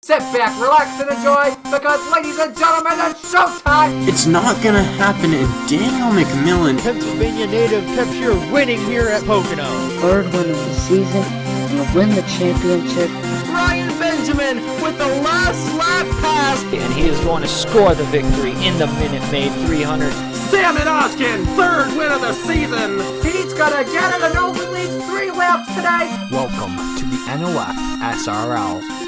Sit back, relax, and enjoy, because, ladies and gentlemen, it's showtime! It's not gonna happen, and Daniel McMillan, Pennsylvania native, kept here winning here at Pocono. Third win of the season, and win the championship. Ryan Benjamin with the last lap pass. And he is going to score the victory in the Minute Maid 300. Salmon Oskin, third win of the season. He's gonna get it and only leads 3 laps today. Welcome to the NOFSRL.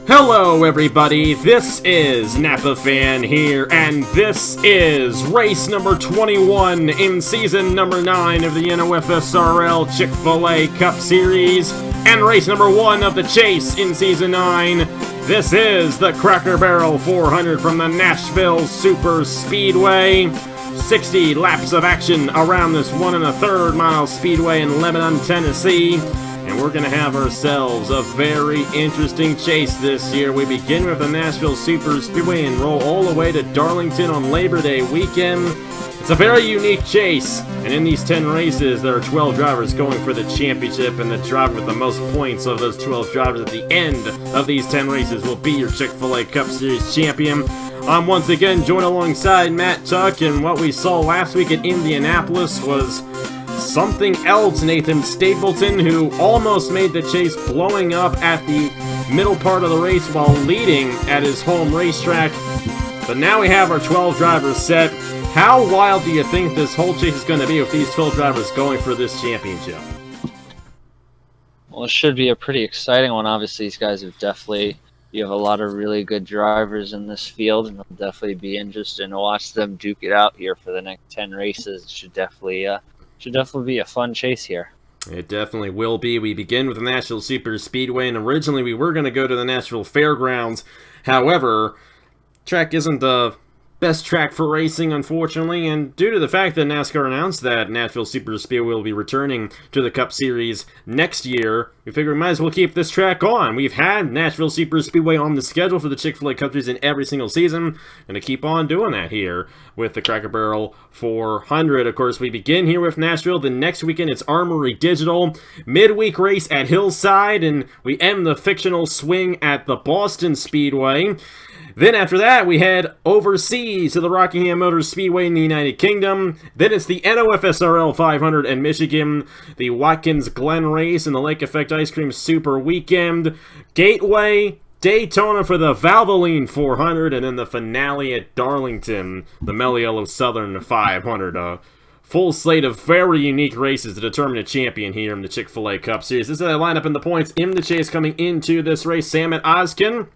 Hello everybody, this is Napa Fan here, and this is race number 21 in season number 9 of the NOFSRL Chick-fil-A Cup Series, and race number 1 of the Chase in season 9. This is the Cracker Barrel 400 from the Nashville Super Speedway. 60 laps of action around this 1 1/3 mile speedway in Lebanon, Tennessee. And we're going to have ourselves a very interesting chase this year. We begin with the Nashville Super Speedway and roll all the way to Darlington on Labor Day weekend. It's a very unique chase, and in these 10 races, there are 12 drivers going for the championship, and the driver with the most points of those 12 drivers at the end of these 10 races will be your Chick-fil-A Cup Series champion. I'm once again joined alongside Matt Tuck, and what we saw last week at Indianapolis was something else. Nathan Stapleton, who almost made the chase, blowing up at the middle part of the race while leading at his home racetrack. But now we have our 12 drivers set. How wild do you think this whole chase is going to be with these 12 drivers going for this championship? Well, it should be a pretty exciting one. Obviously, these guys have you have a lot of really good drivers in this field, and it'll definitely be interesting to watch them duke it out here for the next 10 races. It should definitely be a fun chase here. It definitely will be. We begin with the Nashville Super Speedway, and originally we were going to go to the Nashville Fairgrounds. However, track isn't the best track for racing, unfortunately, and due to the fact that NASCAR announced that Nashville Super Speedway will be returning to the Cup Series next year, we figured we might as well keep this track on. We've had Nashville Super Speedway on the schedule for the Chick-fil-A Cup Series in every single season, and to keep on doing that here with the Cracker Barrel 400. Of course, we begin here with Nashville. The next weekend, it's Armory Digital. Midweek race at Hillside, and we end the fictional swing at the Boston Speedway. Then after that, we head overseas to the Rockingham Motor Speedway in the United Kingdom. Then it's the NOFSRL 500 in Michigan, the Watkins Glen race, and the Lake Effect Ice Cream Super Weekend. Gateway, Daytona for the Valvoline 400, and then the finale at Darlington, the Meliello Southern 500. A full slate of very unique races to determine a champion here in the Chick-fil-A Cup Series. This is a lineup in the points in the chase coming into this race. Salmon Oskin,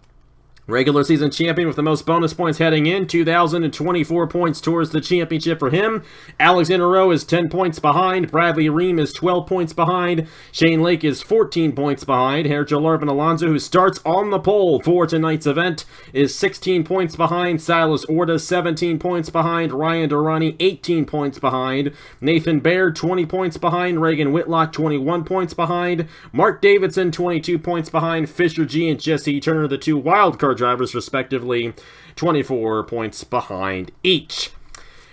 regular season champion with the most bonus points heading in, 2,024 points towards the championship for him. Alexander Rowe is 10 points behind. Bradley Ream is 12 points behind. Shane Lake is 14 points behind. Herjo Larvin Alonso, who starts on the pole for tonight's event, is 16 points behind. Silas Orta, 17 points behind. Ryan Durrani, 18 points behind. Nathan Baird, 20 points behind. Reagan Whitlock, 21 points behind. Mark Davidson, 22 points behind. Fisher G and Jesse Turner, the two wildcard drivers respectively, 24 points behind each.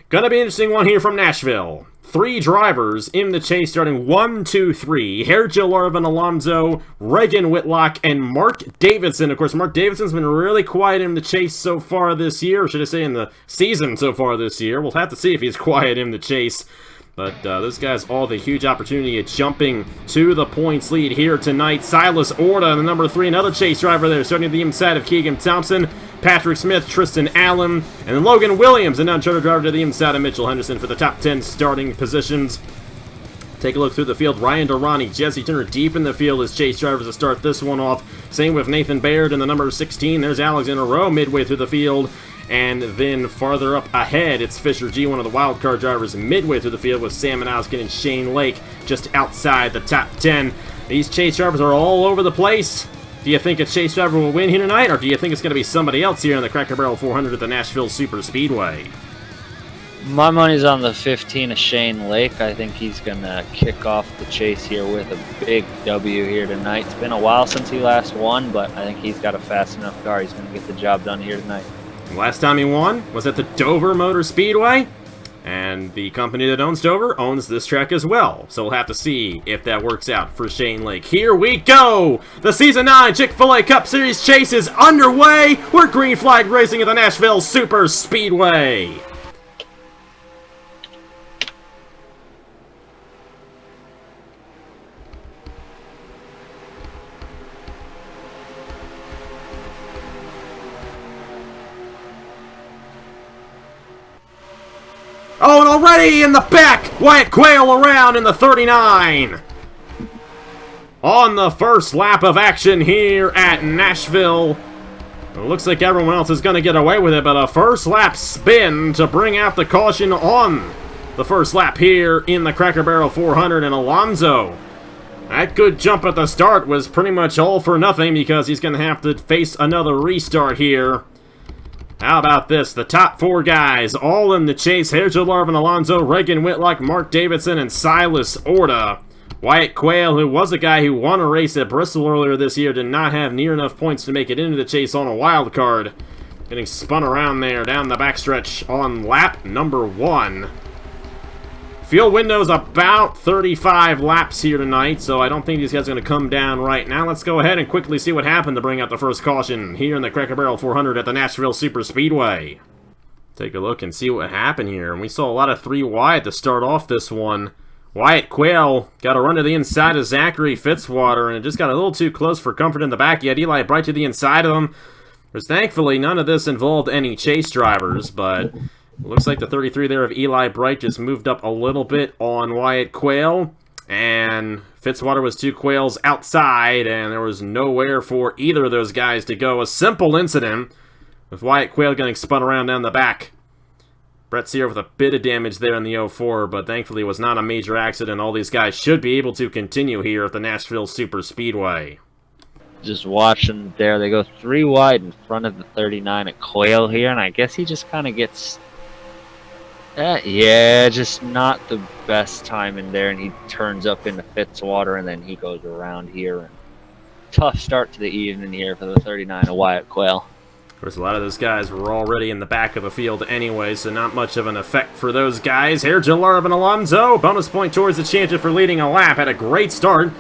Gonna be an interesting one here from Nashville. 3 drivers in the chase starting 1, 2, 3. Herjo Larvin Alonso, Reagan Whitlock, and Mark Davidson. Of course, Mark Davidson's been really quiet in the chase so far this year, or should I say in the season so far this year. We'll have to see if he's quiet in the chase. But this guy's all the huge opportunity at jumping to the points lead here tonight. Silas Orta, the number 3, another chase driver there, starting at the inside of Keegan Thompson, Patrick Smith, Tristan Allen, and then Logan Williams, an uncharted driver to the inside of Mitchell Henderson for the top 10 starting positions. Take a look through the field. Ryan Durrani, Jesse Turner deep in the field as chase drivers to start this one off. Same with Nathan Baird and the number 16. There's Alexander Rowe midway through the field. And then farther up ahead, it's Fisher G, one of the wildcard drivers, midway through the field with Salmon Oskin and Shane Lake just outside the top 10. These chase drivers are all over the place. Do you think a chase driver will win here tonight, or do you think it's going to be somebody else here in the Cracker Barrel 400 at the Nashville Super Speedway? My money's on the 15 of Shane Lake. I think he's going to kick off the chase here with a big W here tonight. It's been a while since he last won, but I think he's got a fast enough car. He's going to get the job done here tonight. Last time he won was at the Dover Motor Speedway. And the company that owns Dover owns this track as well. So we'll have to see if that works out for Shane Lake. Here we go! The Season 9 Chick-fil-A Cup Series chase is underway. We're green flag racing at the Nashville Super Speedway. Oh, and already in the back, Wyatt Quayle around in the 39. On the first lap of action here at Nashville. It looks like everyone else is going to get away with it, but a first lap spin to bring out the caution on the first lap here in the Cracker Barrel 400. And Alonso, that good jump at the start was pretty much all for nothing because he's going to have to face another restart here. How about this? The top 4 guys all in the chase. Sergio Larvin, Alonso, Reagan Whitlock, Mark Davidson, and Silas Orta. Wyatt Quayle, who was a guy who won a race at Bristol earlier this year, did not have near enough points to make it into the chase on a wild card. Getting spun around there down the backstretch on lap number 1. Field window's about 35 laps here tonight, so I don't think these guys are going to come down right now. Let's go ahead and quickly see what happened to bring out the first caution here in the Cracker Barrel 400 at the Nashville Super Speedway. Take a look and see what happened here. And we saw a lot of 3 wide to start off this one. Wyatt Quayle got a run to the inside of Zachary Fitzwater, and it just got a little too close for comfort in the back. He had Eli Bright to the inside of him. There's thankfully none of this involved any chase drivers, but looks like the 33 there of Eli Bright just moved up a little bit on Wyatt Quayle, and Fitzwater was 2 Quayles outside, and there was nowhere for either of those guys to go. A simple incident with Wyatt Quayle getting spun around down the back. Brett Sear with a bit of damage there in the 04, but thankfully it was not a major accident. All these guys should be able to continue here at the Nashville Super Speedway. Just watching there, they go 3 wide in front of the 39 at Quayle here, and I guess he just kind of gets... yeah, just not the best time in there, and he turns up into Fitzwater, and then he goes around here. And tough start to the evening here for the 39 of Wyatt Quayle. Of course, a lot of those guys were already in the back of the field anyway, so not much of an effect for those guys. Here, Larvin Alonso, bonus point towards the championship for leading a lap. Had a great start.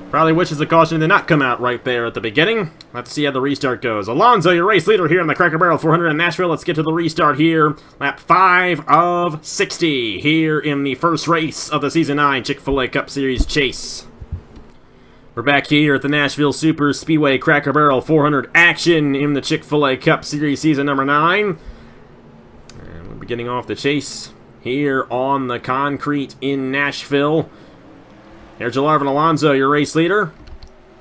Probably wishes the caution did not come out right there at the beginning. Let's see how the restart goes. Alonso, your race leader here in the Cracker Barrel 400 in Nashville. Let's get to the restart here. Lap 5 of 60 here in the first race of the Season 9 Chick-fil-A Cup Series chase. We're back here at the Nashville Super Speedway Cracker Barrel 400 action in the Chick-fil-A Cup Series Season number 9. And we're beginning off the chase here on the concrete in Nashville. Here's Larvin Alonso, your race leader.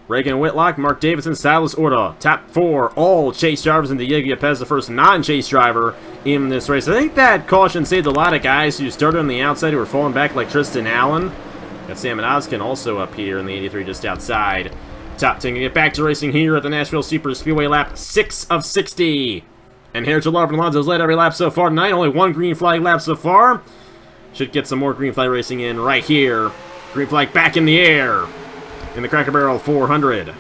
Reagan Whitlock, Mark Davidson, Silas Orta. Top 4, all chase drivers, and Diego Pez, the first non-chase driver in this race. I think that caution saved a lot of guys who started on the outside who were falling back like Tristan Allen. Got Sam Oskin also up here in the 83 just outside. Top 10 can get back to racing here at the Nashville Super Speedway lap 6 of 60. And here's Larvin Alonso's led every lap so far tonight. Only 1 green flag lap so far. Should get some more green flag racing in right here. Green flag back in the air in the Cracker Barrel 400.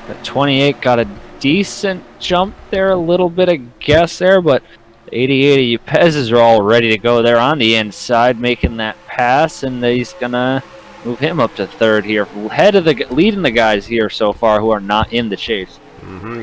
The 28 got a decent jump there, a little bit of guess there, but the 88 of Yepez's are all ready to go there on the inside, making that pass, and he's gonna move him up to 3rd here, leading the guys here so far who are not in the chase.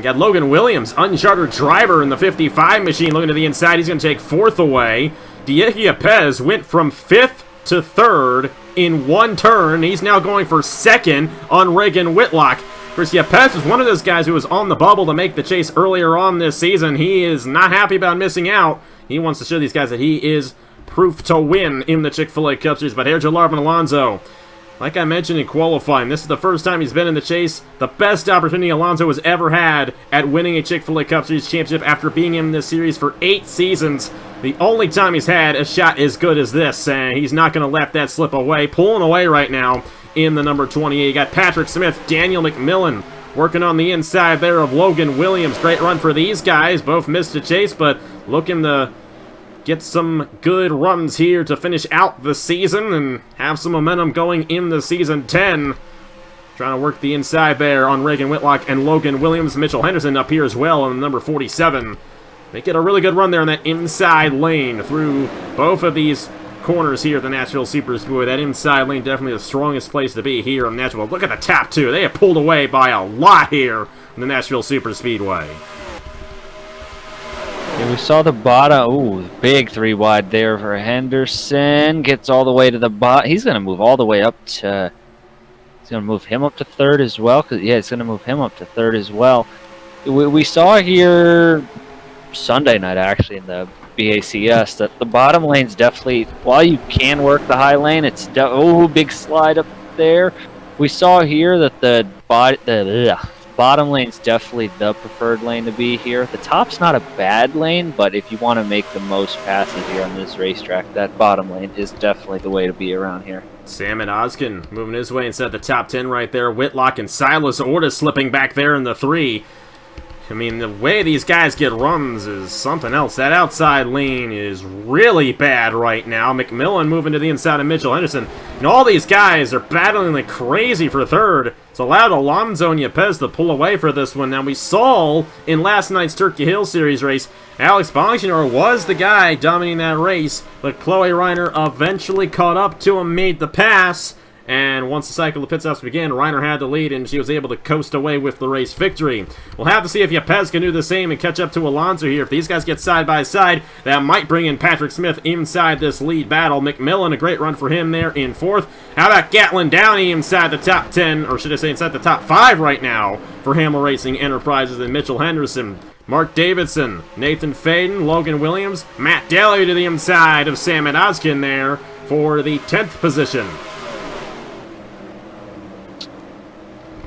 Got Logan Williams, unchartered driver in the 55 machine, looking to the inside. He's going to take 4th away. Diego Pez went from 5th to 3rd in 1 turn. He's now going for 2nd on Reagan Whitlock. Of course, Pez was one of those guys who was on the bubble to make the chase earlier on this season. He is not happy about missing out. He wants to show these guys that he is proof to win in the Chick-fil-A Cup Series. But here's Larvin Alonso. Like I mentioned in qualifying, this is the first time he's been in the chase. The best opportunity Alonso has ever had at winning a Chick-fil-A Cup Series championship after being in this series for 8 seasons. The only time he's had a shot as good as this, and he's not going to let that slip away. Pulling away right now in the number 28. You got Patrick Smith, Daniel McMillan working on the inside there of Logan Williams. Great run for these guys. Both missed a chase, but looking to get some good runs here to finish out the season and have some momentum going in the Season 10. Trying to work the inside there on Reagan Whitlock and Logan Williams. Mitchell Henderson up here as well on number 47. They get a really good run there in that inside lane through both of these corners here at the Nashville Super Speedway. That inside lane definitely the strongest place to be here in Nashville. Look at the top two. They have pulled away by a lot here in the Nashville Super Speedway. Yeah, we saw the bottom. Ooh, big 3 wide there for Henderson. Gets all the way to the bottom. He's going to move all the way up to... He's going to move him up to 3rd as well. Yeah, it's going to move him up to 3rd as well. We saw here Sunday night, actually, in the BACS, that the bottom lane's definitely, while you can work the high lane, it's big slide up there. We saw here that the bottom lane's definitely the preferred lane to be here. The top's not a bad lane, but if you want to make the most passes here on this racetrack, that bottom lane is definitely the way to be around here. Sam and Oskin moving his way inside the top 10 right there. Whitlock and Silas Orta slipping back there in the 3. I mean, the way these guys get runs is something else. That outside lane is really bad right now. McMillan moving to the inside of Mitchell Henderson. And all these guys are battling like crazy for 3rd. It's allowed Alonso and Yepez to pull away for this one. Now, we saw in last night's Turkey Hill Series race, Alex Bonsignor was the guy dominating that race, but Chloe Reiner eventually caught up to him, made the pass. And once the cycle of pit stops began, Reiner had the lead, and she was able to coast away with the race victory. We'll have to see if Yepez can do the same and catch up to Alonso here. If these guys get side by side, that might bring in Patrick Smith inside this lead battle. McMillan, a great run for him there in 4th. How about Gatlin Downey inside the top 10, or should I say inside the top 5 right now for Hamill Racing Enterprises and Mitchell Henderson. Mark Davidson, Nathan Faden, Logan Williams, Matt Daly to the inside of Sam and Oskin there for the 10th position.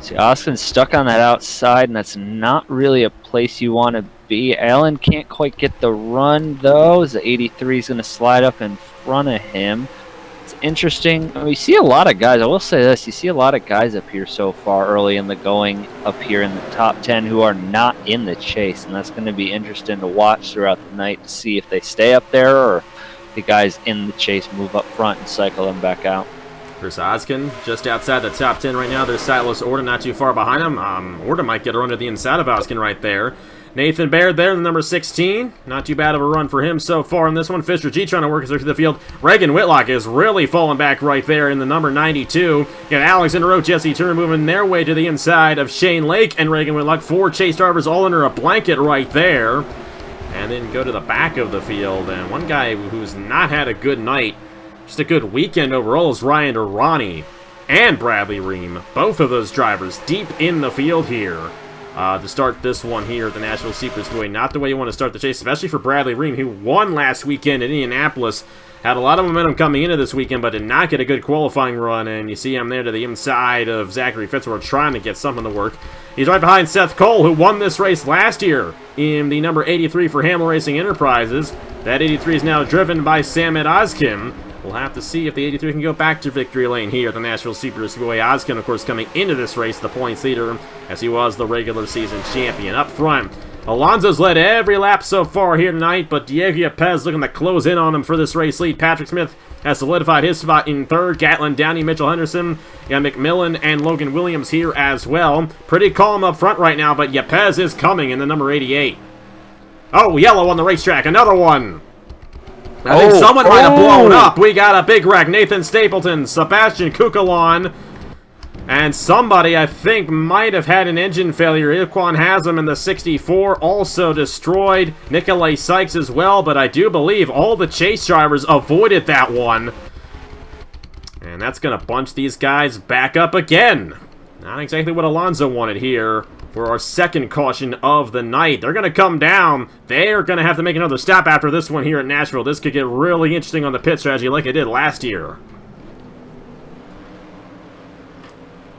See, Austin's stuck on that outside, and that's not really a place you want to be. Allen can't quite get the run, though, as the 83 is going to slide up in front of him. It's interesting. We see a lot of guys. I will say this. You see a lot of guys up here so far early in the going up here in the top 10 who are not in the chase, and that's going to be interesting to watch throughout the night to see if they stay up there or the guys in the chase move up front and cycle them back out. There's Oskin just outside the top 10 right now. There's Silas Orta not too far behind him. Orta might get a run to the inside of Oskin right there. Nathan Baird there, the number 16. Not too bad of a run for him so far in this one. Fisher G trying to work his way through the field. Reagan Whitlock is really falling back right there in the number 92. Got Alex in a row, Jesse Turner moving their way to the inside of Shane Lake and Reagan Whitlock. 4 chase drivers all under a blanket right there. And then go to the back of the field. And one guy who's not had a good night, just a good weekend overall, is Ryan Durrani and Bradley Ream. Both of those drivers deep in the field here to start this one here at the Nashville Super Speedway. Not the way you want to start the chase, especially for Bradley Ream, who won last weekend in Indianapolis. Had a lot of momentum coming into this weekend, but did not get a good qualifying run, and you see him there to the inside of Zachary Fitzgerald trying to get something to work. He's right behind Seth Cole, who won this race last year in the number 83 for Hamill Racing Enterprises. That 83 is now driven by Samet Ozkin. We'll have to see if the 83 can go back to victory lane here at the Nashville Super Speedway. Ozkin, of course, coming into this race, the points leader, as he was the regular season champion. Up front, Alonso's led every lap so far here tonight, but Diego Yepez looking to close in on him for this race lead. Patrick Smith has solidified his spot in 3rd. Gatlin Downey, Mitchell Henderson, got McMillan and Logan Williams here as well. Pretty calm up front right now, but Yepez is coming in the number 88. Oh, yellow on the racetrack, another one. I think someone might have blown up. We got a big wreck. Nathan Stapleton, Sebastian Kukalon, and somebody I think might have had an engine failure. Iquan has him in the 64, also destroyed. Nikolay Sykes as well, but I do believe all the chase drivers avoided that one. And that's going to bunch these guys back up again. Not exactly what Alonso wanted here for our second caution of the night. They're going to come down. They're going to have to make another stop after this one here at Nashville. This could get really interesting on the pit strategy like it did last year.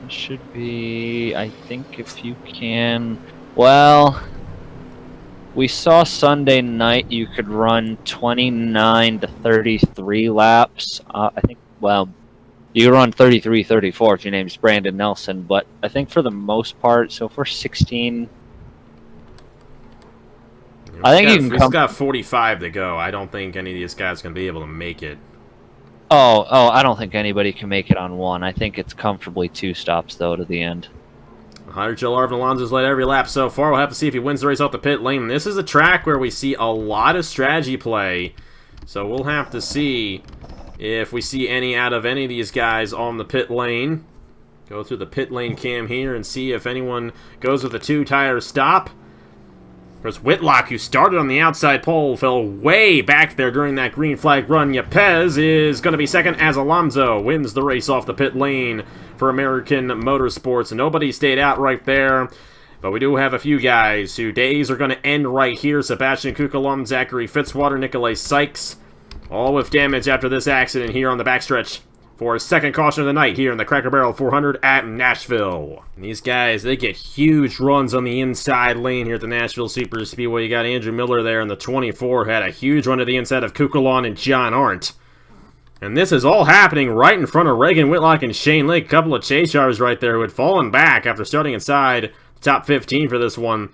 It should be, I think, if you can... Well, we saw Sunday night you could run 29 to 33 laps. I think, well, you can run 33, 34 if your name's Brandon Nelson, but I think for the most part, so if we're 16... I think you can come... He's got 45 to go. I don't think any of these guys can be able to make it. Oh, I don't think anybody can make it on one. I think it's comfortably 2 stops, though, to the end. Joe Arvin Alonso's led every lap so far. We'll have to see if he wins the race off the pit lane. This is a track where we see a lot of strategy play. So we'll have to see if we see any out of any of these guys on the pit lane. Go through the pit lane cam here and see if anyone goes with a 2-tire stop. Of course, Whitlock, who started on the outside pole, fell way back there during that green flag run. Yepes is going to be second as Alonso wins the race off the pit lane for American Motorsports. Nobody stayed out right there, but we do have a few guys whose days are going to end right here. Sebastian Kukulon, Zachary Fitzwater, Nikolai Sykes, all with damage after this accident here on the backstretch for his second caution of the night here in the Cracker Barrel 400 at Nashville. And these guys, they get huge runs on the inside lane here at the Nashville Super Speedway. You got Andrew Miller there in the 24, had a huge run to the inside of Kukulon and John Arndt. And this is all happening right in front of Reagan Whitlock and Shane Lake, a couple of chase drivers right there who had fallen back after starting inside the top 15 for this one.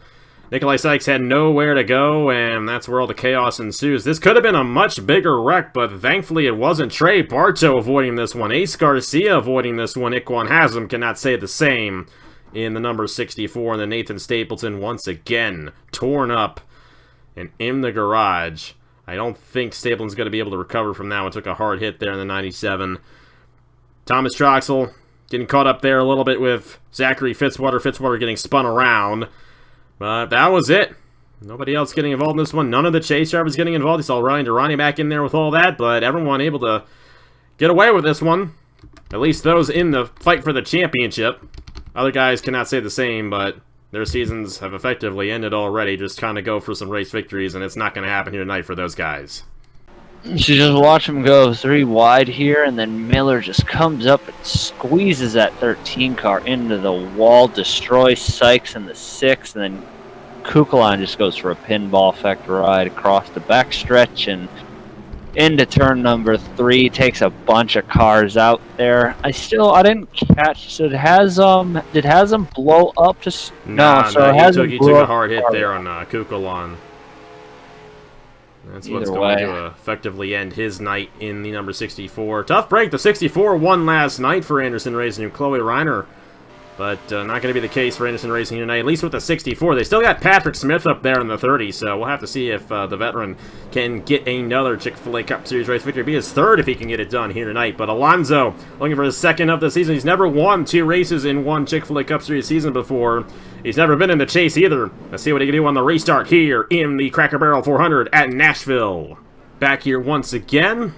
Nikolai Sykes had nowhere to go, and that's where all the chaos ensues. This could have been a much bigger wreck, but thankfully it wasn't. Trey Bartow avoiding this one. Ace Garcia avoiding this one. Iquan Haslam cannot say the same in the number 64. And then Nathan Stapleton once again torn up and in the garage. I don't think Stapleton's going to be able to recover from that one. Took a hard hit there in the 97. Thomas Troxel getting caught up there a little bit with Zachary Fitzwater. Fitzwater getting spun around. But that was it. Nobody else getting involved in this one. None of the chase drivers getting involved. You saw Ryan Durrani back in there with all that, but everyone able to get away with this one. At least those in the fight for the championship. Other guys cannot say the same, but their seasons have effectively ended already. Just trying to go for some race victories, and it's not going to happen here tonight for those guys. You should just watch him go 3 wide here, and then Miller just comes up and squeezes that 13 car into the wall, destroys Sykes in the 6, and then Kukulon just goes for a pinball effect ride across the backstretch and into turn number 3, takes a bunch of cars out there. I didn't catch. So did Haslam blow up? No, he took a hard hit there on Kukulon. That's what's going to effectively end his night in the number 64. Tough break. The 64 won last night for Anderson Racing and Chloe Reiner. But not going to be the case for Anderson Racing tonight, at least with the 64. They still got Patrick Smith up there in the 30, so we'll have to see if the veteran can get another Chick-fil-A Cup Series race victory. Be his third if he can get it done here tonight. But Alonso looking for his second of the season. He's never won 2 races in one Chick-fil-A Cup Series season before. He's never been in the chase either. Let's see what he can do on the restart here in the Cracker Barrel 400 at Nashville. Back here once again.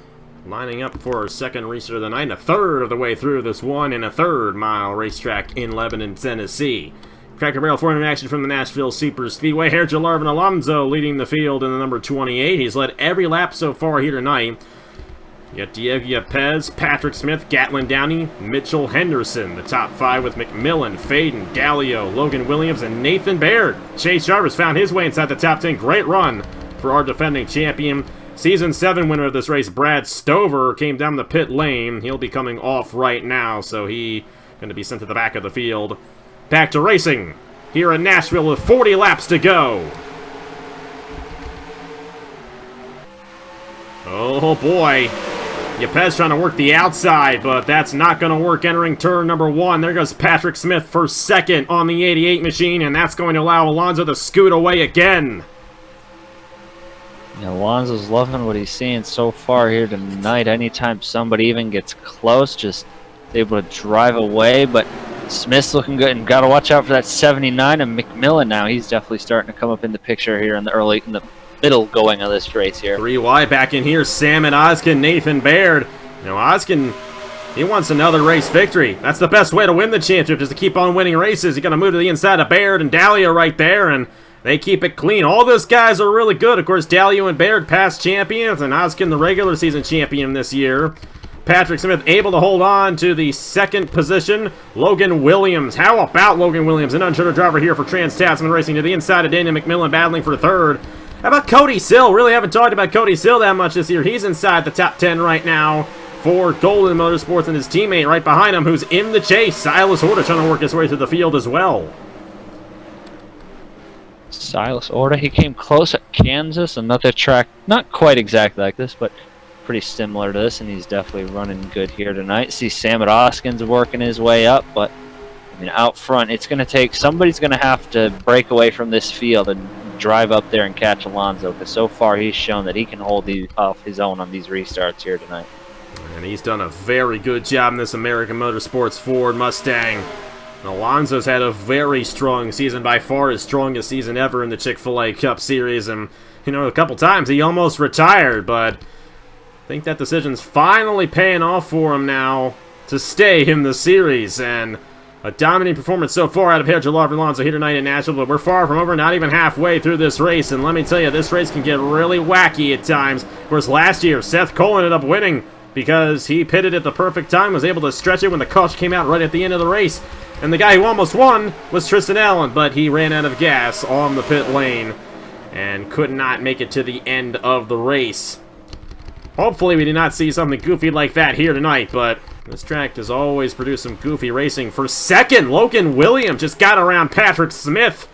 Lining up for our second restart of the night, a third of the way through this 1 1/3 mile racetrack in Lebanon, Tennessee. Cracker Barrel 400 action from the Nashville Super Speedway. Here, Jarvin Alonso leading the field in the number 28. He's led every lap so far here tonight. You got Diego Yepes, Patrick Smith, Gatlin Downey, Mitchell Henderson. The top 5 with McMillan, Faden, Gallio, Logan Williams, and Nathan Baird. Chase Jarvis found his way inside the top 10. Great run for our defending champion. Season 7 winner of this race, Brad Stover, came down the pit lane. He'll be coming off right now, so he going to be sent to the back of the field. Back to racing here in Nashville with 40 laps to go. Oh boy. Yepes trying to work the outside, but that's not going to work entering turn number 1. There goes Patrick Smith for second on the 88 machine, and that's going to allow Alonso to scoot away again. Alonso's loving what he's seeing so far here tonight. Anytime somebody even gets close, just able to drive away. But Smith's looking good, and got to watch out for that 79 and McMillan now. He's definitely starting to come up in the picture here in the middle going of this race here. 3 wide back in here. Sam and Oskin, Nathan Baird. Oskin, he wants another race victory. That's the best way to win the championship, is to keep on winning races. You got to move to the inside of Baird and Dahlia right there, and they keep it clean. All those guys are really good. Of course, Dahlia and Baird past champions, and Oskin the regular season champion this year. Patrick Smith able to hold on to the second position. Logan Williams. How about Logan Williams? An uncharted driver here for Trans-Tasman Racing to the inside of Daniel McMillan battling for third. How about Cody Sill? Really haven't talked about Cody Sill that much this year. He's inside the top 10 right now for Golden Motorsports, and his teammate right behind him who's in the chase, Silas Horta, trying to work his way through the field as well. Silas Orta, he came close at Kansas, another track, not quite exactly like this, but pretty similar to this, and he's definitely running good here tonight. See Sam Oskin's working his way up, but I mean, out front, it's going to take, somebody's going to have to break away from this field and drive up there and catch Alonso, because so far he's shown that he can hold off his own on these restarts here tonight. And he's done a very good job in this American Motorsports Ford Mustang. And Alonso's had a very strong season, by far his strongest season ever in the Chick-fil-A Cup Series. And, you know, a couple times he almost retired, but I think that decision's finally paying off for him now to stay in the series. And a dominating performance so far out of Gerald Alonso here tonight in Nashville, but we're far from over, not even halfway through this race. And let me tell you, this race can get really wacky at times. Of course, last year, Seth Cole ended up winning because he pitted at the perfect time, was able to stretch it when the caution came out right at the end of the race. And the guy who almost won was Tristan Allen, but he ran out of gas on the pit lane and could not make it to the end of the race. Hopefully we did not see something goofy like that here tonight, but this track has always produced some goofy racing. For second, Logan Williams just got around Patrick Smith.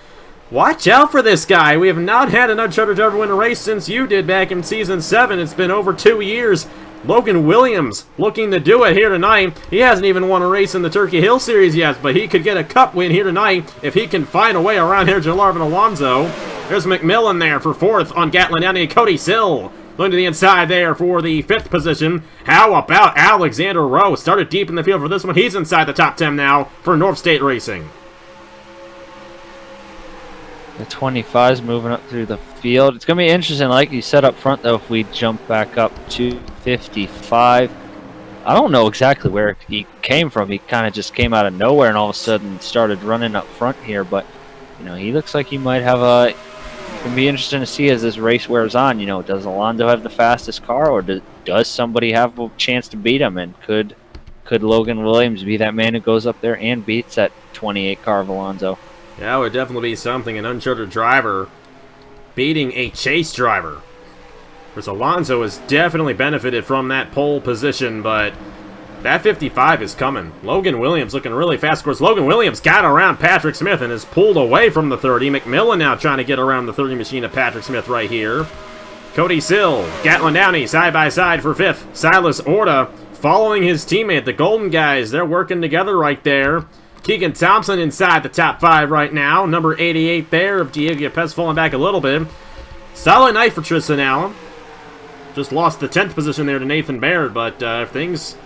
Watch out for this guy. We have not had an uncharted driver win a race since you did back in Season 7. It's been over 2 years. Logan Williams looking to do it here tonight. He hasn't even won a race in the Turkey Hill Series yet, but he could get a cup win here tonight if he can find a way around here, Gerald Alonso. There's McMillan there for fourth on Gatlin Downey. Cody Sill going to the inside there for the 5th position. How about Alexander Rowe? Started deep in the field for this one. He's inside the top 10 now for North State Racing. The 25's moving up through the field. It's going to be interesting, like you said up front, though, if we jump back up to 55. I don't know exactly where he came from. He kind of just came out of nowhere and all of a sudden started running up front here. But, you know, he looks like he might have a... It's going to be interesting to see as this race wears on. You know, does Alonso have the fastest car, or does somebody have a chance to beat him? And could Logan Williams be that man who goes up there and beats that 28 car of Alonso? Yeah, it would definitely be something, an uncharted driver beating a chase driver. Because Alonso has definitely benefited from that pole position, but that 55 is coming. Logan Williams looking really fast. Of course, Logan Williams got around Patrick Smith and is pulled away from the 30. McMillan now trying to get around the 30 machine of Patrick Smith right here. Cody Sill, Gatlin Downey side by side for 5th. Silas Orta following his teammate. The Golden guys, they're working together right there. Keegan Thompson inside the top 5 right now. Number 88 there of Diego Pez falling back a little bit. Solid night for Tristan Allen. Just lost the 10th position there to Nathan Baird, but if things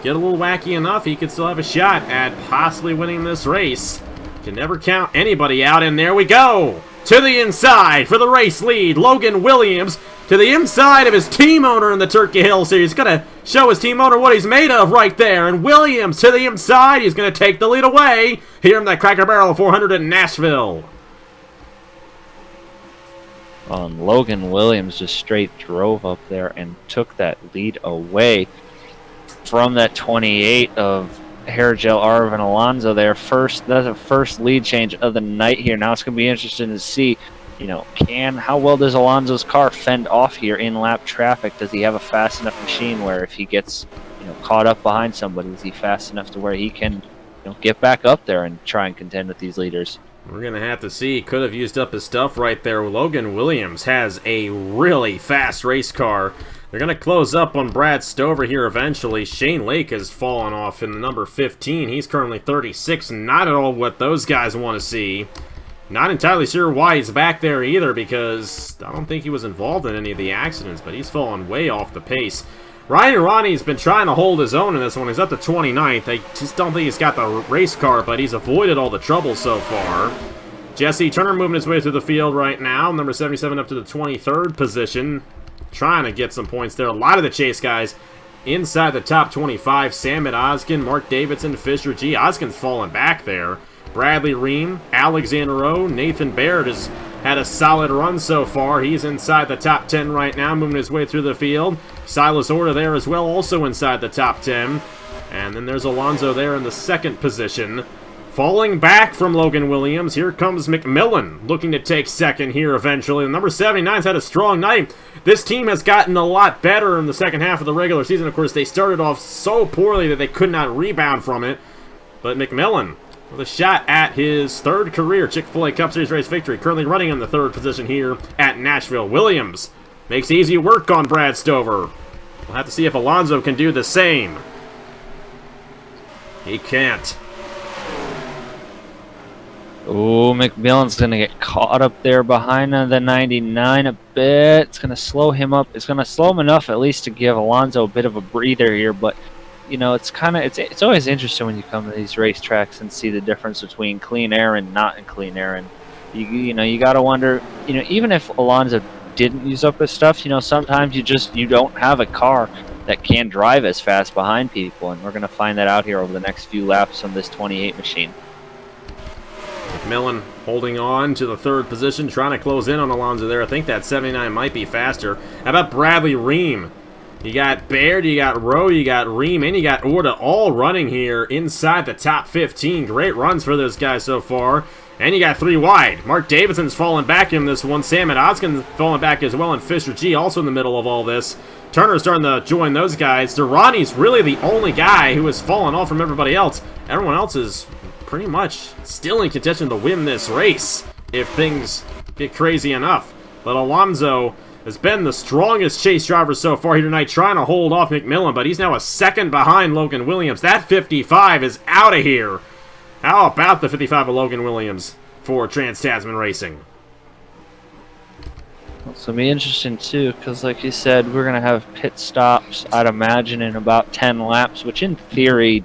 get a little wacky enough, he could still have a shot at possibly winning this race. Can never count anybody out, and there we go! To the inside for the race lead, Logan Williams to the inside of his team owner in the Turkey Hill Series. He's going to show his team owner what he's made of right there. And Williams to the inside. He's going to take the lead away here in that Cracker Barrel 400 in Nashville. Logan Williams just straight drove up there and took that lead away from that 28 of Hergel Arvin Alonso there. That's a first lead change of the night here. Now it's going to be interesting to see, you know, how well does Alonso's car fend off here in lap traffic? Does he have a fast enough machine where if he gets, you know, caught up behind somebody, is he fast enough to where he can, you know, get back up there and try and contend with these leaders? We're going to have to see. Could have used up his stuff right there. Logan Williams has a really fast race car. They're going to close up on Brad Stover here eventually. Shane Lake has fallen off in the number 15. He's currently 36. Not at all what those guys want to see. Not entirely sure why he's back there either, because I don't think he was involved in any of the accidents, but he's fallen way off the pace. Ryan Ronnie's been trying to hold his own in this one. He's up to 29th. I just don't think he's got the race car, but he's avoided all the trouble so far. Jesse Turner moving his way through the field right now. Number 77 up to the 23rd position. Trying to get some points there. A lot of the chase guys inside the top 25. Samit Oskin, Mark Davidson, Fisher G. Oskin's fallen back there. Bradley Ream, Alexander Rowe, Nathan Baird has had a solid run so far. He's inside the top 10 right now, moving his way through the field. Silas Orta there as well, also inside the top 10. And then there's Alonso there in the 2nd position. Falling back from Logan Williams, here comes McMillan, looking to take 2nd here eventually. The number 79's had a strong night. This team has gotten a lot better in the second half of the regular season. Of course, they started off so poorly that they could not rebound from it. But McMillan with a shot at his 3rd career Chick-fil-A Cup Series race victory, currently running in the 3rd position here at Nashville. Williams makes easy work on Brad Stover. We'll have to see if Alonso can do the same. He can't. Oh, McMillan's going to get caught up there behind the 99 a bit. It's going to slow him up. It's going to slow him enough at least to give Alonso a bit of a breather here. But, you know, it's always interesting when you come to these racetracks and see the difference between clean air and not in clean air. And, you know, you got to wonder, you know, even if Alonso didn't use up his stuff, you know, sometimes you don't have a car that can drive as fast behind people. And we're going to find that out here over the next few laps on this 28 machine. McMillan holding on to the third position, trying to close in on Alonso there. I think that 79 might be faster. How about Bradley Ream? You got Baird, you got Rowe, you got Ream, and you got Orta all running here inside the top 15. Great runs for those guys so far. And you got 3 wide. Mark Davidson's falling back in this one. Sam and Oskin's falling back as well, and Fisher G also in the middle of all this. Turner's starting to join those guys. Durrani's really the only guy who has fallen off from everybody else. Everyone else is pretty much still in contention to win this race if things get crazy enough. But Alonso has been the strongest chase driver so far here tonight, trying to hold off McMillan, but he's now a second behind Logan Williams. That 55 is out of here. How about the 55 of Logan Williams for Trans-Tasman Racing? It's going to be interesting, too, because like you said, we're going to have pit stops, I'd imagine, in about 10 laps, which in theory,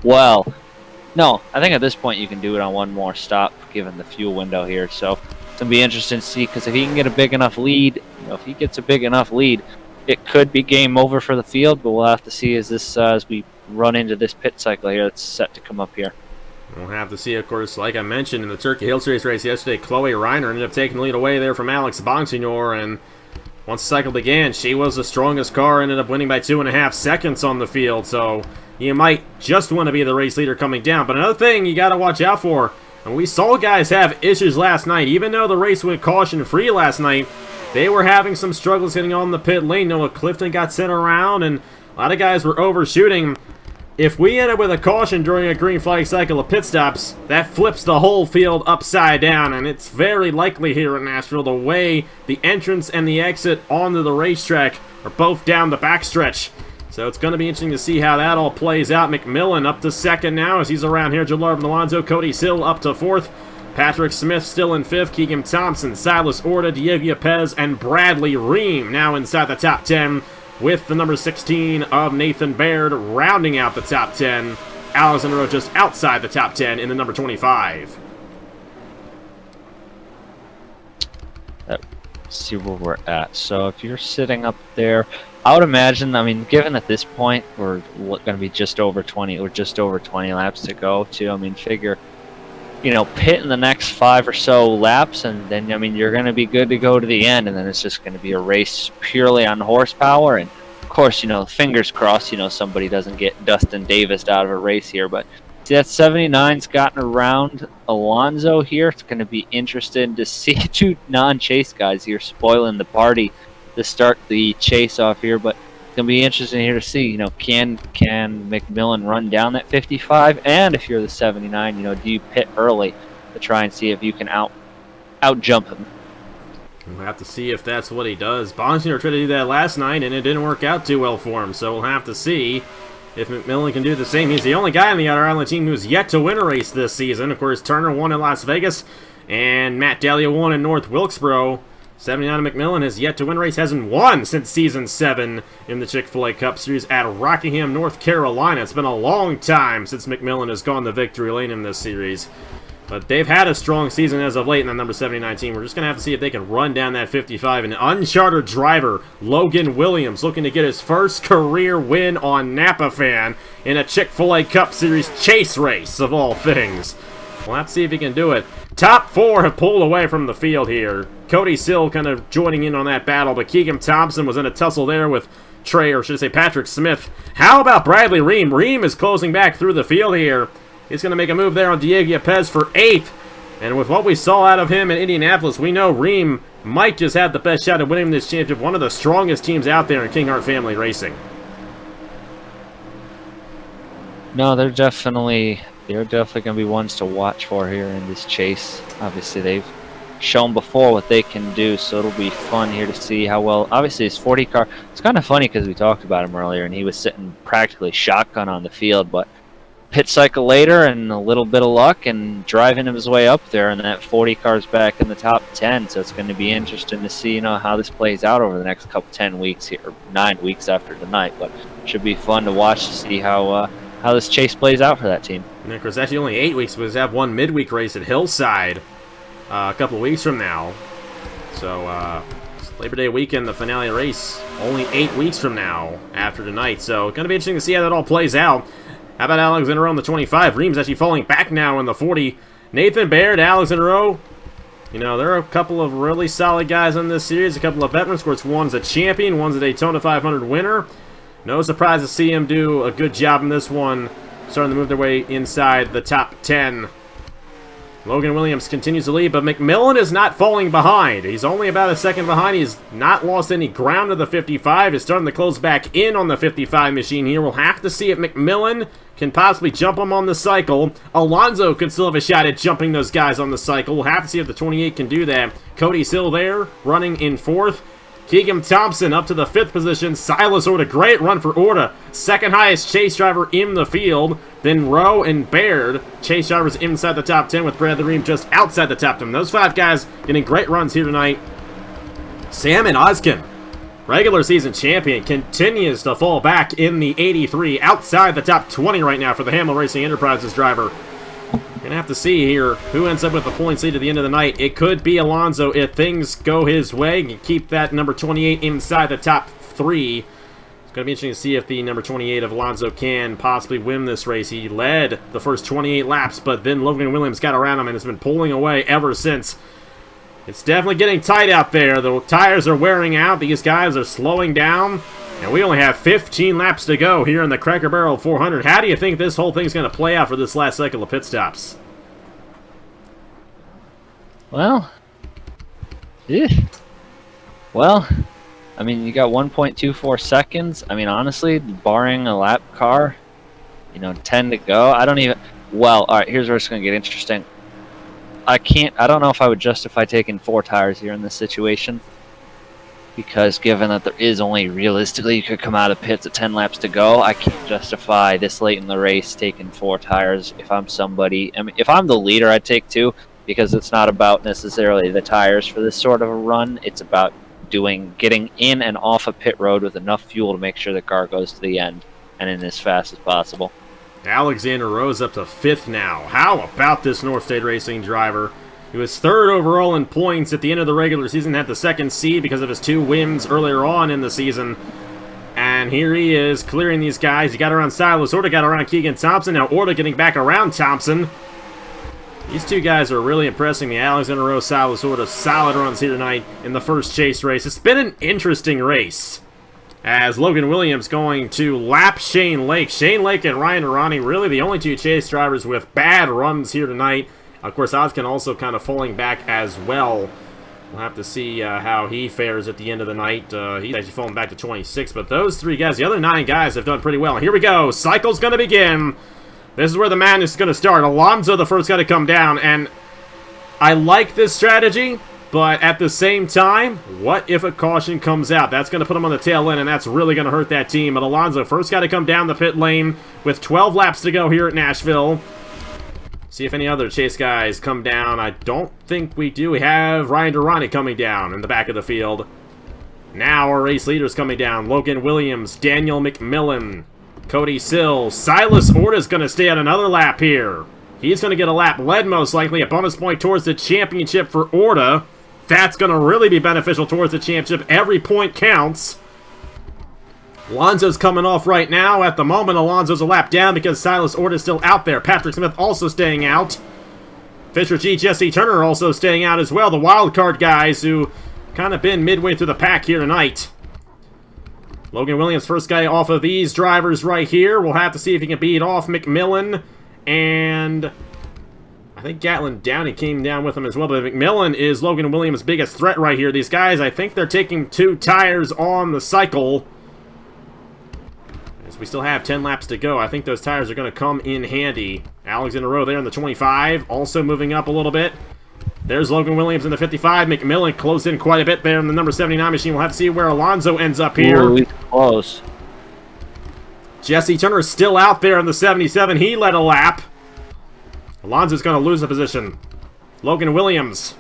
well, no, I think at this point you can do it on one more stop, given the fuel window here. So it's going to be interesting to see, because if he can get a big enough lead, you know, if he gets a big enough lead, it could be game over for the field, but we'll have to see as we run into this pit cycle here that's set to come up here. We'll have to see, of course, like I mentioned in the Turkey Hill Series race yesterday, Chloe Reiner ended up taking the lead away there from Alex Bonsignor, and once the cycle began, she was the strongest car, ended up winning by 2.5 seconds on the field, so you might just want to be the race leader coming down. But another thing you got to watch out for, and we saw guys have issues last night, even though the race went caution-free last night, they were having some struggles getting on the pit lane. Noah Clifton got sent around, and a lot of guys were overshooting. If we end up with a caution during a green flag cycle of pit stops, that flips the whole field upside down, and it's very likely here in Nashville the way the entrance and the exit onto the racetrack are both down the backstretch. So it's going to be interesting to see how that all plays out. McMillan up to second now as he's around here. Jalarvin Alonso, Cody Sill up to fourth. Patrick Smith still in fifth. Keegan Thompson, Silas Orta, Diego Pez, and Bradley Ream now inside the top 10, with the number 16 of Nathan Baird rounding out the top 10. Alexander Rowe just outside the top 10 in the number 25. Let's see where we're at. So if you're sitting up there, I would imagine, I mean, given at this point we're going to be just over 20 laps to go too. I mean, figure, you know, pit in the next 5 or so laps, and then, I mean, you're going to be good to go to the end, and then it's just going to be a race purely on horsepower. And of course, you know, fingers crossed, you know, somebody doesn't get Dustin Davis out of a race here. But see, that 79's gotten around Alonso here. It's going to be interesting to see 2 non-chase guys here spoiling the party to start the chase off here. But it's going to be interesting here to see, you know, can McMillan run down that 55? And if you're the 79, you know, do you pit early to try and see if you can out jump him? We'll have to see if that's what he does. Bonsignor tried to do that last night, and it didn't work out too well for him. So we'll have to see if McMillan can do the same. He's the only guy on the Outer Island team who's yet to win a race this season. Of course, Turner won in Las Vegas, and Matt Delia won in North Wilkesboro. 79 McMillan has yet to win a race, hasn't won since Season 7 in the Chick-fil-A Cup Series at Rockingham, North Carolina. It's been a long time since McMillan has gone the victory lane in this series. But they've had a strong season as of late in the number 79 team. We're just going to have to see if they can run down that 55. An uncharted driver, Logan Williams, looking to get his first career win on Napa Fan in a Chick-fil-A Cup Series chase race, of all things. We'll have to see if he can do it. Top 4 have pulled away from the field here. Cody Sill kind of joining in on that battle, but Keegan Thompson was in a tussle there with Patrick Smith. How about Bradley Ream? Ream is closing back through the field here. He's going to make a move there on Diego Pez for 8th. And with what we saw out of him in Indianapolis, we know Ream might just have the best shot at winning this championship. One of the strongest teams out there in King Hart Family Racing. No, they're definitely going to be ones to watch for here in this chase. Obviously, they've shown before what they can do, so it'll be fun here to see how well. Obviously, his 40 car, it's kind of funny because we talked about him earlier, and he was sitting practically shotgun on the field, but pit cycle later and a little bit of luck and driving his way up there, and that 40 car's back in the top 10. So it's going to be interesting to see, how this plays out over the next 10 weeks here, or 9 weeks after tonight. But it should be fun to watch to see how this chase plays out for that team. And of course, actually only 8 weeks, because we have one midweek race at Hillside a couple of weeks from now. So Labor Day weekend, the finale race, only 8 weeks from now after tonight. So going to be interesting to see how that all plays out. How about Alexander Rowe on the 25? Reams actually falling back now in the 40. Nathan Baird, Alexander Rowe. There are a couple of really solid guys in this series. A couple of veterans. Of course, one's a champion. One's a Daytona 500 winner. No surprise to see him do a good job in this one. Starting to move their way inside the top 10. Logan Williams continues to lead, but McMillan is not falling behind. He's only about a second behind. He's not lost any ground to the 55. He's starting to close back in on the 55 machine here. We'll have to see if McMillan can possibly jump him on the cycle. Alonso could still have a shot at jumping those guys on the cycle. We'll have to see if the 28 can do that. Cody's still there, running in 4th. Keegan Thompson up to the 5th position. Silas Orta, great run for Orta. Second highest chase driver in the field. Then Rowe and Baird, chase drivers inside the top 10, with Bradley Ream just outside the top 10. Those 5 guys getting great runs here tonight. Salmon Oskin, regular season champion, continues to fall back in the 83, outside the top 20 right now for the Hamill Racing Enterprises driver. Gonna have to see here who ends up with the points lead at the end of the night. It could be Alonso if things go his way and keep that number 28 inside the top 3. It's gonna be interesting to see if the number 28 of Alonso can possibly win this race. He led the first 28 laps, but then Logan Williams got around him and has been pulling away ever since. It's definitely getting tight out there. The tires are wearing out. These guys are slowing down. And we only have 15 laps to go here in the Cracker Barrel 400. How do you think this whole thing's going to play out for this last cycle of pit stops? Well, you got 1.24 seconds. Honestly, barring a lap car, 10 to go. I don't even... Well, all right, here's where it's going to get interesting. I don't know if I would justify taking 4 tires here in this situation. Because given that there is only realistically you could come out of pits at 10 laps to go, I can't justify this late in the race taking 4 tires. If I'm somebody, if I'm the leader, I'd take 2, because it's not about necessarily the tires for this sort of a run. It's about getting in and off a pit road with enough fuel to make sure the car goes to the end and in as fast as possible. Alexander Rowe's up to 5th now. How about this North State Racing driver? He was 3rd overall in points at the end of the regular season, had the 2nd seed because of his 2 wins earlier on in the season. And here he is, clearing these guys. He got around Silas Orta, got around Keegan Thompson. Now Orta getting back around Thompson. These 2 guys are really impressing me. Alexander Rowe, Silas Orta, solid runs here tonight in the first chase race. It's been an interesting race, as Logan Williams going to lap Shane Lake. Shane Lake and Ryan Arani, really the only 2 chase drivers with bad runs here tonight. Of course, Oskin also kind of falling back as well. We'll have to see how he fares at the end of the night. He's actually falling back to 26, but those 3 guys, the other 9 guys, have done pretty well. Here we go. Cycle's going to begin. This is where the madness is going to start. Alonso, the first guy to come down, and I like this strategy, but at the same time, what if a caution comes out? That's going to put him on the tail end, and that's really going to hurt that team. But Alonso, first guy to come down the pit lane with 12 laps to go here at Nashville. See if any other chase guys come down. I don't think we do. We have Ryan Durrani coming down in the back of the field. Now our race leaders coming down. Logan Williams, Daniel McMillan, Cody Sills. Silas Orta's going to stay on another lap here. He's going to get a lap led most likely. A bonus point towards the championship for Orta. That's going to really be beneficial towards the championship. Every point counts. Alonso's coming off right now. At the moment, Alonso's a lap down because Silas Orta's still out there. Patrick Smith also staying out. Fisher G, Jesse Turner also staying out as well. The wild card guys who kind of been midway through the pack here tonight. Logan Williams, first guy off of these drivers right here. We'll have to see if he can beat off McMillan. And I think Gatlin Downey came down with him as well. But McMillan is Logan Williams' biggest threat right here. These guys, I think they're taking 2 tires on the cycle. We still have 10 laps to go. I think those tires are going to come in handy. Alexander Rowe there in the 25, also moving up a little bit. There's Logan Williams in the 55. McMillan closed in quite a bit there in the number 79 machine. We'll have to see where Alonso ends up here. Ooh, he's close. Jesse Turner is still out there in the 77. He led a lap. Alonso's going to lose the position. Logan Williams,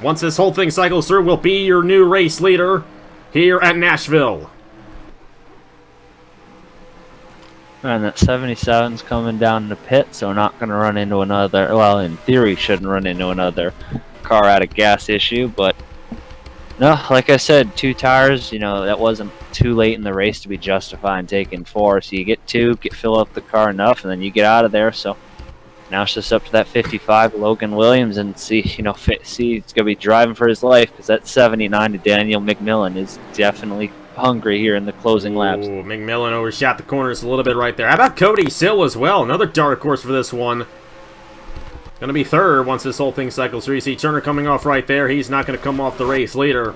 once this whole thing cycles through, will be your new race leader here at Nashville. And that 77's coming down the pit, so not going to run into another, well, in theory, shouldn't run into another car out of gas issue, but no, like I said, 2 tires, you know, that wasn't too late in the race to be justifying taking 4, so you get 2, fill up the car enough, and then you get out of there, so now it's just up to that 55, Logan Williams, and see, you know, he's going to be driving for his life, because that 79 to Daniel McMillan is definitely hungry here in the closing laps. Ooh, McMillan overshot the corners a little bit right there. How about Cody Sill as well? Another dark horse for this one. Going to be third once this whole thing cycles through. You see Turner coming off right there. He's not going to come off the race leader.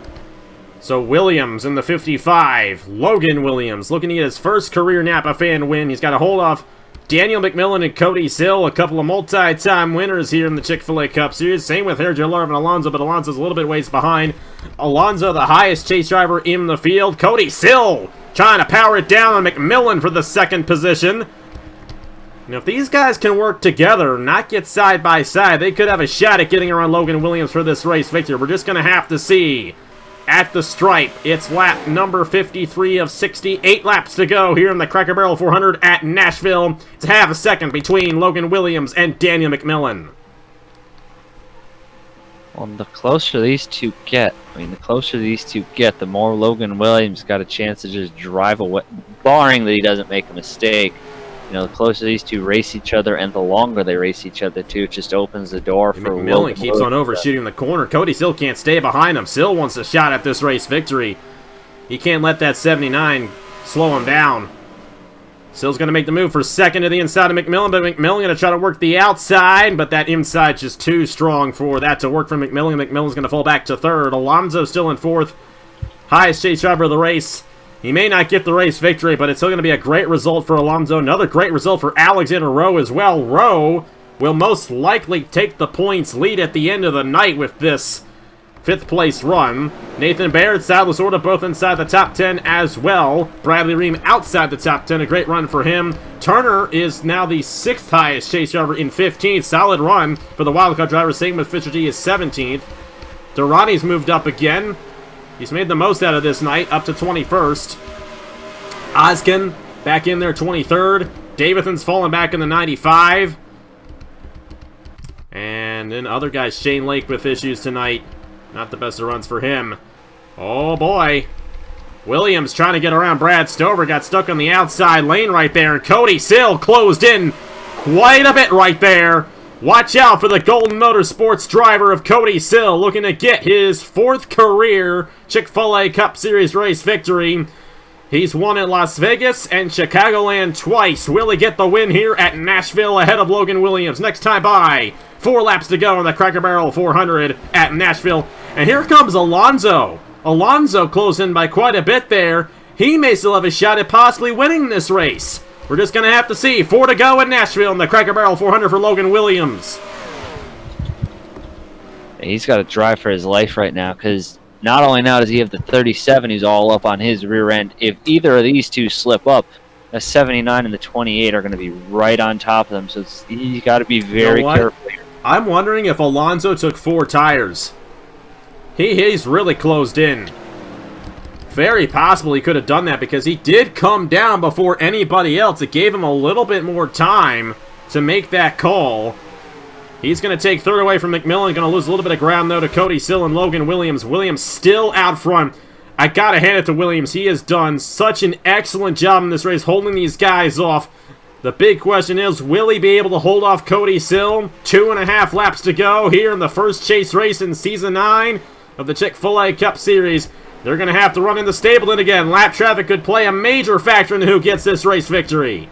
So Williams in the 55. Logan Williams looking to get his first career Napa fan win. He's got to hold off Daniel McMillan and Cody Sill, a couple of multi-time winners here in the Chick-fil-A Cup Series. Same with Sergio Larva and Alonso, but Alonso's a little bit ways behind. Alonso, the highest chase driver in the field. Cody Sill trying to power it down on McMillan for the second position. Now, if these guys can work together, not get side by side, they could have a shot at getting around Logan Williams for this race victory. We're just going to have to see. At the stripe, it's lap number 53 of 68 laps to go here in the Cracker Barrel 400 at Nashville. It's half a second between Logan Williams and Daniel McMillan. Well, the closer these two get, the more Logan Williams got a chance to just drive away, barring that he doesn't make a mistake. You know, the closer these two race each other and the longer they race each other, too, it just opens the door for McMillan keeps on overshooting the corner. Cody Sill can't stay behind him. Sill wants a shot at this race victory. He can't let that 79 slow him down. Sill's going to make the move for second to the inside of McMillan, but McMillan going to try to work the outside, but that inside's just too strong for that to work for McMillan. McMillan's going to fall back to third. Alonso still in fourth. Highest chase driver of the race. He may not get the race victory, but it's still going to be a great result for Alonso. Another great result for Alexander Rowe as well. Rowe will most likely take the points lead at the end of the night with this 5th place run. Nathan Baird, Sal Lasorda, both inside the top 10 as well. Bradley Ream outside the top 10. A great run for him. Turner is now the 6th highest chase driver in 15th. Solid run for the wildcard driver. Same with Fisher G is 17th. Durrani's moved up again. He's made the most out of this night, up to 21st. Oskin back in there, 23rd. Davidson's fallen back in the 95. And then other guys, Shane Lake with issues tonight. Not the best of runs for him. Oh boy. Williams trying to get around Brad Stover. Got stuck on the outside lane right there. And Cody Sill closed in quite a bit right there. Watch out for the Golden Motorsports driver of Cody Sill, looking to get his 4th career Chick-fil-A Cup Series race victory. He's won at Las Vegas and Chicagoland twice. Will he get the win here at Nashville ahead of Logan Williams? Next time by 4 laps to go in the Cracker Barrel 400 at Nashville. And here comes Alonso. Alonso closed in by quite a bit there. He may still have a shot at possibly winning this race. We're just going to have to see. 4 to go in Nashville in the Cracker Barrel 400 for Logan Williams. He's got to drive for his life right now, because not only now does he have the 37 who's all up on his rear end, if either of these two slip up, the 79 and the 28 are going to be right on top of them, so he's got to be very careful here. I'm wondering if Alonso took 4 tires. He's really closed in. Very possible he could have done that because he did come down before anybody else. It gave him a little bit more time to make that call. He's going to take third away from McMillan. Going to lose a little bit of ground, though, to Cody Sill and Logan Williams. Williams still out front. I got to hand it to Williams. He has done such an excellent job in this race, holding these guys off. The big question is, will he be able to hold off Cody Sill? 2.5 laps to go here in the first chase race in Season 9 of the Chick-fil-A Cup Series. They're going to have to run into Stapleton again. Lap traffic could play a major factor in who gets this race victory.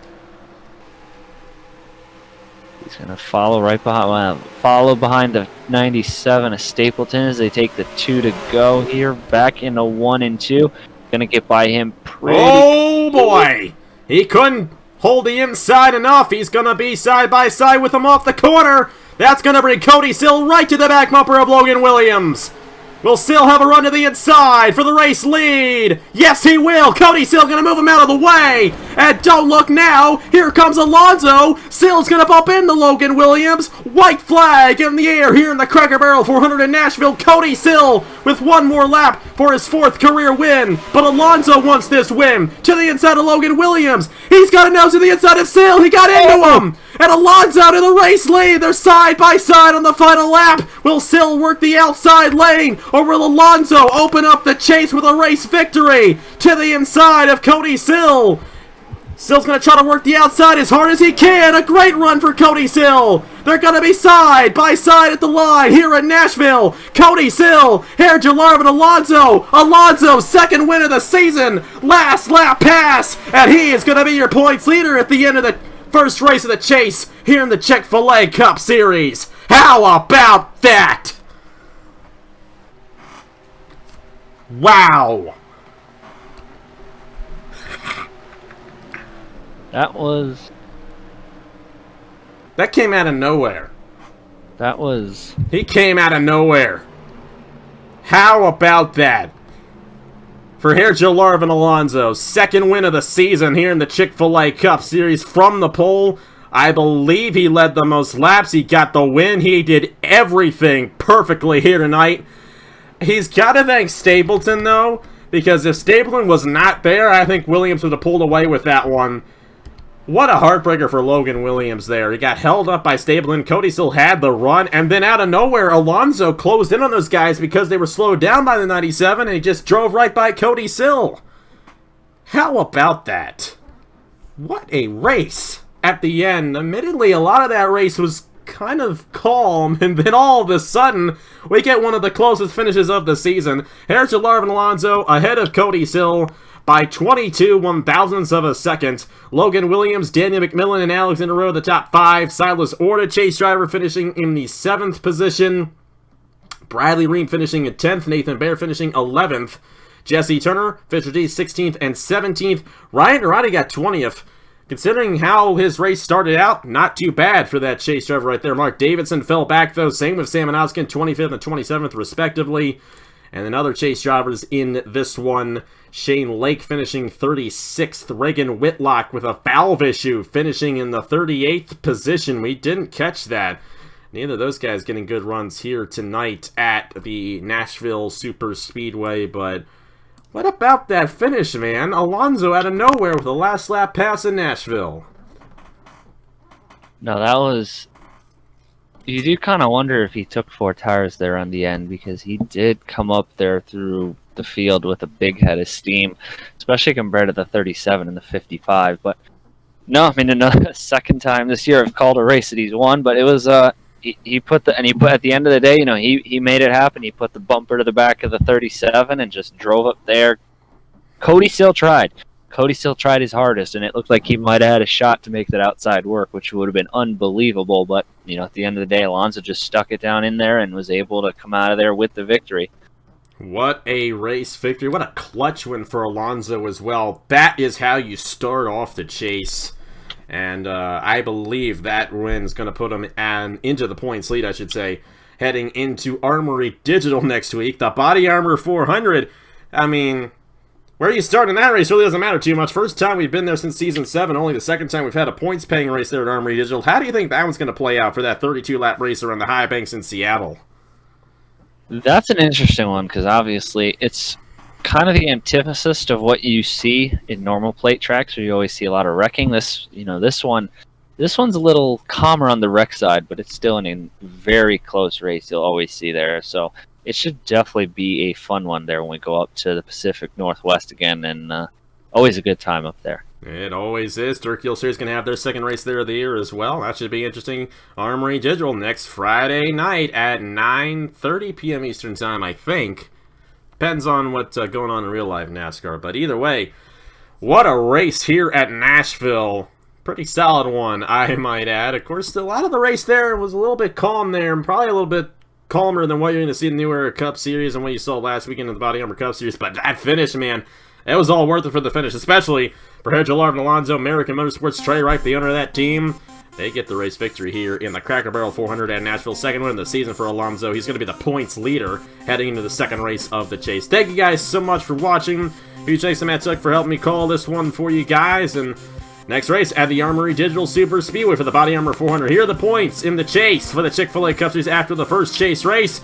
He's going to follow right behind, the 97 of Stapleton as they take the 2 to go here. Back into 1 and 2. Going to get by him pretty... Oh boy! He couldn't hold the inside enough. He's going to be side by side with him off the corner. That's going to bring Cody Sill right to the back bumper of Logan Williams. will Sill have a run to the inside for the race lead? Yes, he will. Cody Sill going to move him out of the way. And don't look now. Here comes Alonso. Sill's going to bump into Logan Williams. White flag in the air here in the Cracker Barrel 400 in Nashville. Cody Sill with one more lap for his 4th career win. But Alonso wants this win. To the inside of Logan Williams. He's got a nose to the inside of Sill. He got into him. And Alonso to the race lead. They're side by side on the final lap. Will Sill work the outside lane? Or will Alonso open up the chase with a race victory? To the inside of Cody Sill. Sill's going to try to work the outside as hard as he can. A great run for Cody Sill. They're going to be side by side at the line here in Nashville. Cody Sill, Herr Jalarv and Alonso. Alonso's 2nd win of the season. Last lap pass. And he is going to be your points leader at the end of the first race of the chase here in the Chick-fil-A Cup Series. How about that? Wow. That came out of nowhere. He came out of nowhere. How about that? For Herr Jalarv and Alonso, 2nd win of the season here in the Chick-fil-A Cup Series from the pole. I believe he led the most laps. He got the win. He did everything perfectly here tonight. He's got to thank Stapleton, though, because if Stapleton was not there, I think Williams would have pulled away with that one. What a heartbreaker for Logan Williams there. He got held up by Stapleton. Cody still had the run, and then out of nowhere, Alonso closed in on those guys because they were slowed down by the 97, and he just drove right by Cody Sill. How about that? What a race at the end. Admittedly, a lot of that race was kind of calm, and then all of a sudden, we get one of the closest finishes of the season. Herr Jalarv and Alonso ahead of Cody Sill by 22 one-thousandths of a second. Logan Williams, Daniel McMillan, and Alexander Rowe the top 5. Silas Orta, chase driver, finishing in the 7th position. Bradley Ream finishing in 10th. Nathan Baer finishing 11th. Jesse Turner, Fisher D, 16th and 17th. Ryan Durrati got 20th. Considering how his race started out, not too bad for that chase driver right there. Mark Davidson fell back, though. Same with Sam Anoskin, 25th and 27th, respectively. And then other chase drivers in this one. Shane Lake finishing 36th. Reagan Whitlock with a valve issue finishing in the 38th position. We didn't catch that. Neither of those guys getting good runs here tonight at the Nashville Super Speedway. But what about that finish, man? Alonso out of nowhere with the last lap pass in Nashville. No, that was... You do kind of wonder if he took 4 tires there on the end, because he did come up there through the field with a big head of steam, especially compared to the 37 and the 55. But no, I mean, another second time this year I've called a race that he's won, but it was he put at the end of the day, you know, he made it happen. He put the bumper to the back of the 37 and just drove up there. Cody still tried. Cody still tried his hardest, and it looked like he might have had a shot to make that outside work, which would have been unbelievable. But, you know, at the end of the day, Alonso just stuck it down in there and was able to come out of there with the victory. What a race victory. What a clutch win for Alonso as well. That is how you start off the chase. And I believe that win is going to put him into the points lead, I should say, heading into Armory Digital next week. The Body Armor 400. I mean, where you start in that race really doesn't matter too much. First time we've been there since Season 7. Only the second time we've had a points-paying race there at Armory Digital. How do you think that one's going to play out for that 32-lap race around the high banks in Seattle? That's an interesting one, because obviously it's kind of the antithesis of what you see in normal plate tracks, where you always see a lot of wrecking. This one's a little calmer on the wreck side, but it's still a very close race you'll always see there. So it should definitely be a fun one there when we go up to the Pacific Northwest again, and always a good time up there. It always is. Turkey Hill Series going to have their second race there of the year as well. That should be interesting. Armory Digital next Friday night at 9:30 p.m. Eastern Time, I think. Depends on what's going on in real life NASCAR. But either way, what a race here at Nashville. Pretty solid one, I might add. Of course, a lot of the race there was a little bit calm there, and probably a little bit calmer than what you're going to see in the New Era Cup Series and what you saw last weekend in the Body Armor Cup Series. But that finish, man, it was all worth it for the finish, especially for Herr Jalarv and Alonso. American Motorsports Trey Wright, the owner of that team. They get the race victory here in the Cracker Barrel 400 at Nashville. Second win of the season for Alonso. He's going to be the points leader heading into the second race of the chase. Thank you guys so much for watching. Huge thanks to Matt Tuck for helping me call this one for you guys. And next race at the Armory Digital Super Speedway for the Body Armor 400. Here are the points in the chase for the Chick-fil-A Cup Series after the first chase race.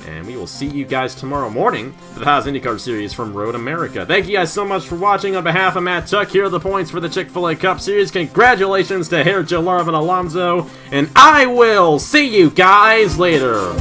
And we will see you guys tomorrow morning for the Haas IndyCar Series from Road America. Thank you guys so much for watching. On behalf of Matt Tuck, here are the points for the Chick-fil-A Cup Series. Congratulations to Joe Larvin Alonso, and I will see you guys later.